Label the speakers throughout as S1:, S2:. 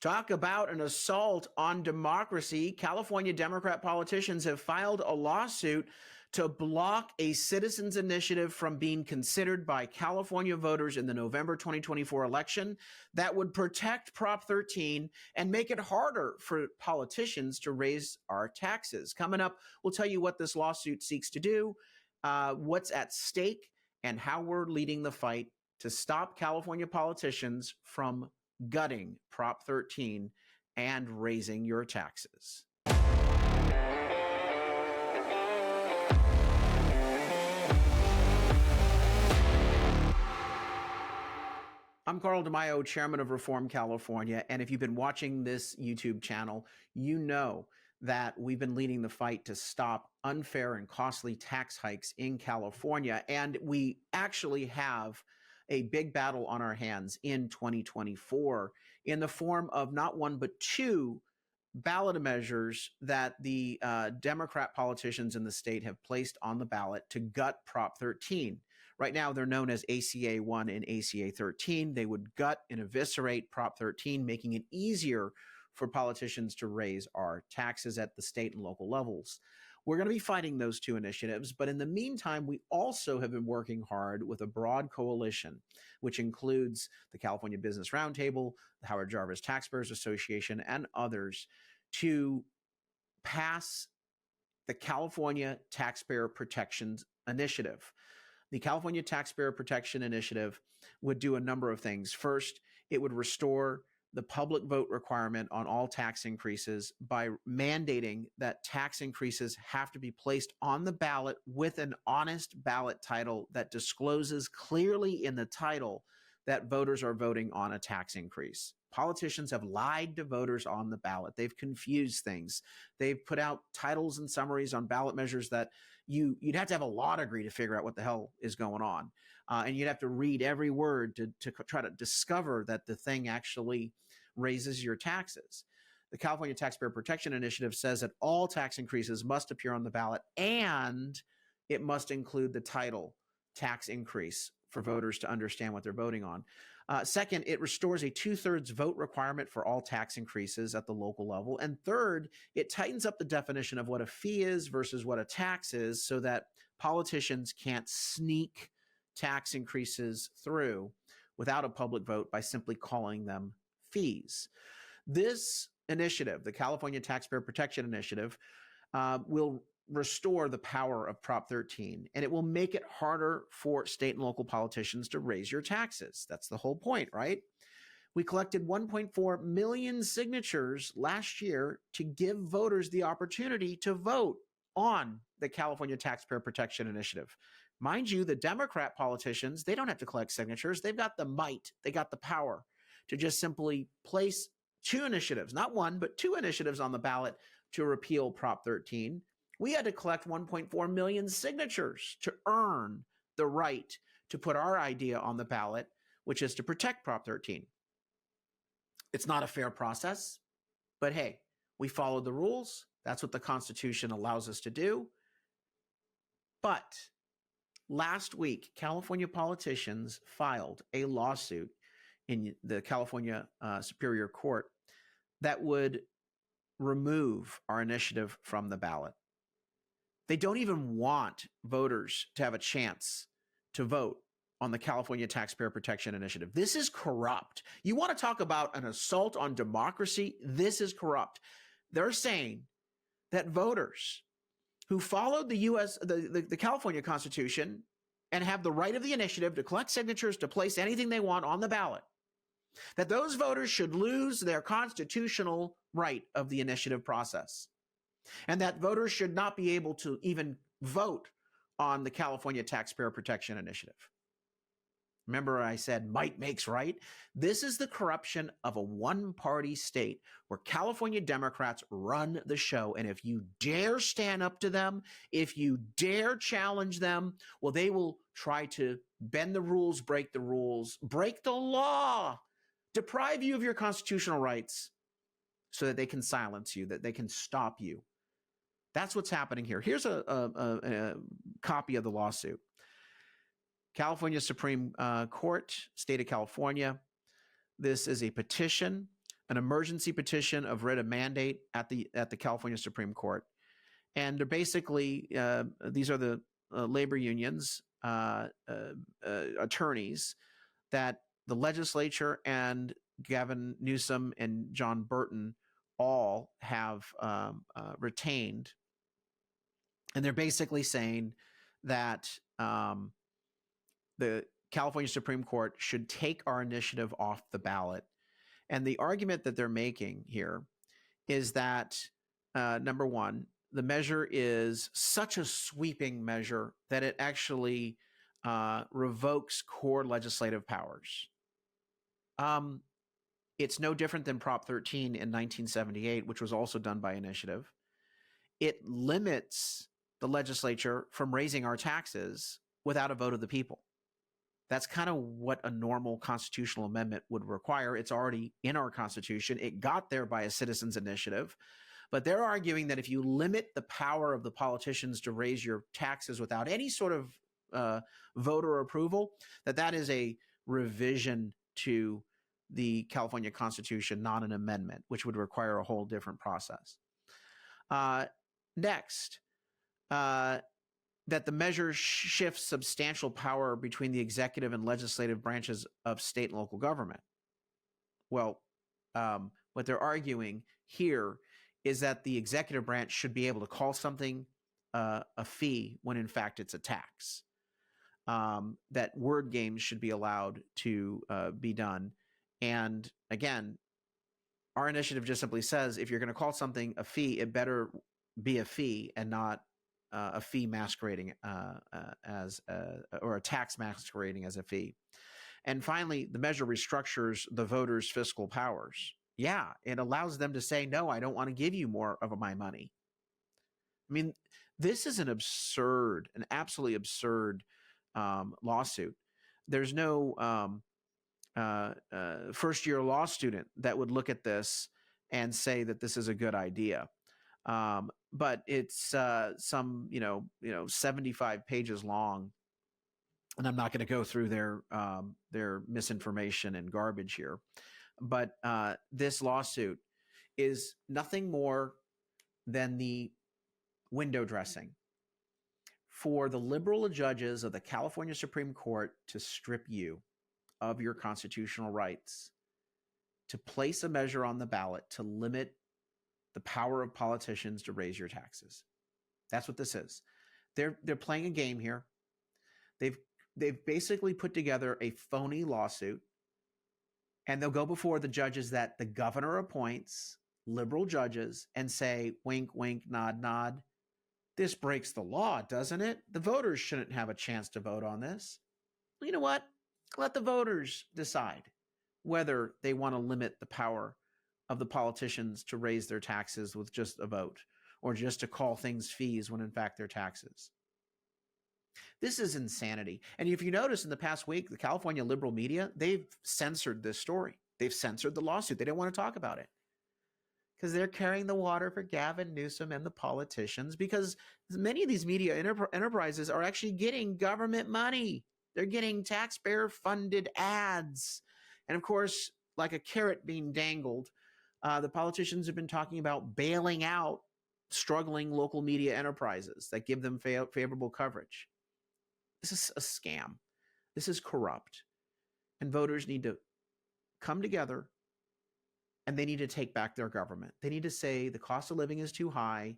S1: Talk about an assault on democracy. California Democrat politicians have filed a lawsuit to block a citizens' initiative from being considered by California voters in the November 2024 election that would protect Prop 13 and make it harder for politicians to raise our taxes. Coming up, we'll tell you what this lawsuit seeks to do, what's at stake, and how we're leading the fight to stop California politicians from gutting Prop 13 and raising your taxes. I'm Carl DeMaio, chairman of Reform California, and if you've been watching this YouTube channel, you know that we've been leading the fight to stop unfair and costly tax hikes in California, and we actually have a big battle on our hands in 2024 in the form of not one but two ballot measures that the Democrat politicians in the state have placed on the ballot to gut Prop 13. Right now, they're known as ACA 1 and ACA 13. They would gut and eviscerate Prop 13, making it easier for politicians to raise our taxes at the state and local levels. We're going to be fighting those two initiatives, but in the meantime, we also have been working hard with a broad coalition, which includes the California Business Roundtable, the Howard Jarvis Taxpayers Association, and others, to pass the California Taxpayer Protection Initiative. The California Taxpayer Protection Initiative would do a number of things. First, it would restore the public vote requirement on all tax increases by mandating that tax increases have to be placed on the ballot with an honest ballot title that discloses clearly in the title that voters are voting on a tax increase. Politicians have lied to voters on the ballot. They've confused things. They've put out titles and summaries on ballot measures that you'd have to have a law degree to figure out what the hell is going on. And you'd have to read every word to try to discover that the thing actually raises your taxes. The California Taxpayer Protection Initiative says that all tax increases must appear on the ballot and it must include the title tax increase for voters to understand what they're voting on. Second, it restores a 2/3 vote requirement for all tax increases at the local level. And third, it tightens up the definition of what a fee is versus what a tax is so that politicians can't sneak tax increases through without a public vote by simply calling them fees. This initiative, the California Taxpayer Protection Initiative, will restore the power of Prop 13, and it will make it harder for state and local politicians to raise your taxes. That's the whole point, right? We collected 1.4 million signatures last year to give voters the opportunity to vote on the California Taxpayer Protection Initiative. Mind you, the Democrat politicians, they don't have to collect signatures. They've got the might, they got the power to just simply place two initiatives, not one, but two initiatives on the ballot to repeal Prop 13. We had to collect 1.4 million signatures to earn the right to put our idea on the ballot, which is to protect Prop 13. It's not a fair process, but hey, we followed the rules. That's what the Constitution allows us to do. But last week, California politicians filed a lawsuit in the California Superior Court that would remove our initiative from the ballot. They don't even want voters to have a chance to vote on the California Taxpayer Protection Initiative. This is corrupt. You want to talk about an assault on democracy? This is corrupt. They're saying that voters who followed the California Constitution and have the right of the initiative to collect signatures to place anything they want on the ballot, that those voters should lose their constitutional right of the initiative process, and that voters should not be able to even vote on the California Taxpayer Protection Initiative. Remember, I said might makes right? This is the corruption of a one-party state where California Democrats run the show. And if you dare stand up to them, if you dare challenge them, well, they will try to bend the rules, break the law, deprive you of your constitutional rights so that they can silence you, that they can stop you. That's what's happening here. Here's a copy of the lawsuit. California Supreme Court, State of California. This is a petition an emergency petition of writ of mandate at the California Supreme Court. And they're basically, these are the labor unions, attorneys that the legislature and Gavin Newsom and John Burton all have retained. And they're basically saying that the California Supreme Court should take our initiative off the ballot. And the argument that they're making here is that, number one, the measure is such a sweeping measure that it actually revokes core legislative powers. It's no different than Prop 13 in 1978, which was also done by initiative. It limits the legislature from raising our taxes without a vote of the people. That's kind of what a normal constitutional amendment would require. It's already in our Constitution. It got there by a citizens' initiative. But they're arguing that if you limit the power of the politicians to raise your taxes without any sort of voter approval, that is a revision to the California Constitution, not an amendment, which would require a whole different process. Next, that the measure shifts substantial power between the executive and legislative branches of state and local government. Well, what they're arguing here is that the executive branch should be able to call something a fee when in fact it's a tax. That word games should be allowed to be done. And again, our initiative just simply says if you're going to call something a fee, it better be a fee and not a fee masquerading or a tax masquerading as a fee. And finally, the measure restructures the voters' fiscal powers. Yeah, it allows them to say, no, I don't want to give you more of my money. I mean, this is an absolutely absurd lawsuit. There's no first-year law student that would look at this and say that this is a good idea. But it's some 75 pages long, and I'm not going to go through their misinformation and garbage here. But this lawsuit is nothing more than the window dressing for the liberal judges of the California Supreme Court to strip you of your constitutional rights, to place a measure on the ballot to limit the power of politicians to raise your taxes. That's what this is. They're playing a game here. They've basically put together a phony lawsuit, and they'll go before the judges that the governor appoints, liberal judges, and say, wink, wink, nod, nod. This breaks the law, doesn't it? The voters shouldn't have a chance to vote on this. Well, you know what? Let the voters decide whether they want to limit the power of the politicians to raise their taxes with just a vote, or just to call things fees when in fact they're taxes. This is insanity. And if you notice in the past week, the California liberal media, they've censored this story. They've censored the lawsuit. They don't want to talk about it because they're carrying the water for Gavin Newsom and the politicians, because many of these media enterprises are actually getting government money. They're getting taxpayer-funded ads. And of course, like a carrot being dangled, the politicians have been talking about bailing out struggling local media enterprises that give them favorable coverage. This is a scam. This is corrupt. And voters need to come together, and they need to take back their government. They need to say the cost of living is too high,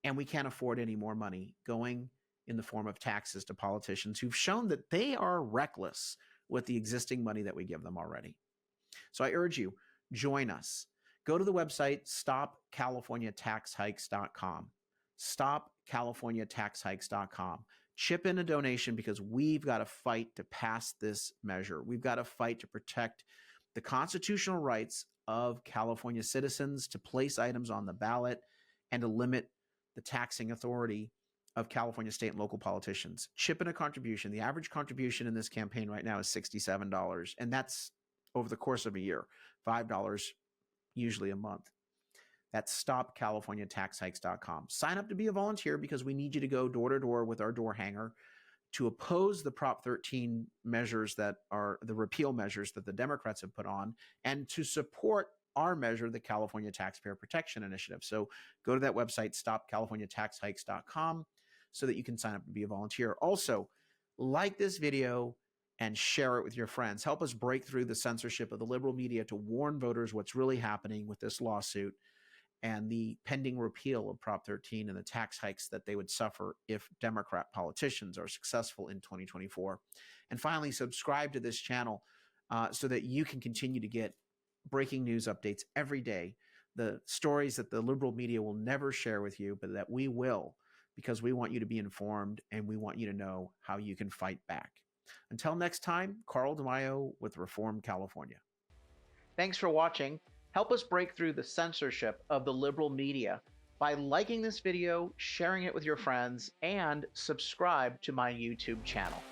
S1: and we can't afford any more money going in the form of taxes to politicians who've shown that they are reckless with the existing money that we give them already. So I urge you, join us. Go to the website, stopcaliforniataxhikes.com. Stopcaliforniataxhikes.com. Chip in a donation, because we've got to fight to pass this measure. We've got to fight to protect the constitutional rights of California citizens to place items on the ballot and to limit the taxing authority of California state and local politicians. Chip in a contribution. The average contribution in this campaign right now is $67, and that's over the course of a year, $5 usually a month. That's stopcaliforniataxhikes.com. Sign up to be a volunteer, because we need you to go door to door with our door hanger to oppose the Prop 13 measures that are the repeal measures that the Democrats have put on, and to support our measure, the California Taxpayer Protection Initiative. So go to that website, stopcaliforniataxhikes.com, so that you can sign up to be a volunteer. Also, like this video and share it with your friends. Help us break through the censorship of the liberal media to warn voters what's really happening with this lawsuit and the pending repeal of Prop 13 and the tax hikes that they would suffer if Democrat politicians are successful in 2024. And finally, subscribe to this channel so that you can continue to get breaking news updates every day, the stories that the liberal media will never share with you, but that we will, because we want you to be informed and we want you to know how you can fight back. Until next time, Carl DeMaio with Reform California. Thanks for watching. Help us break through the censorship of the liberal media by liking this video, sharing it with your friends, and subscribe to my YouTube channel.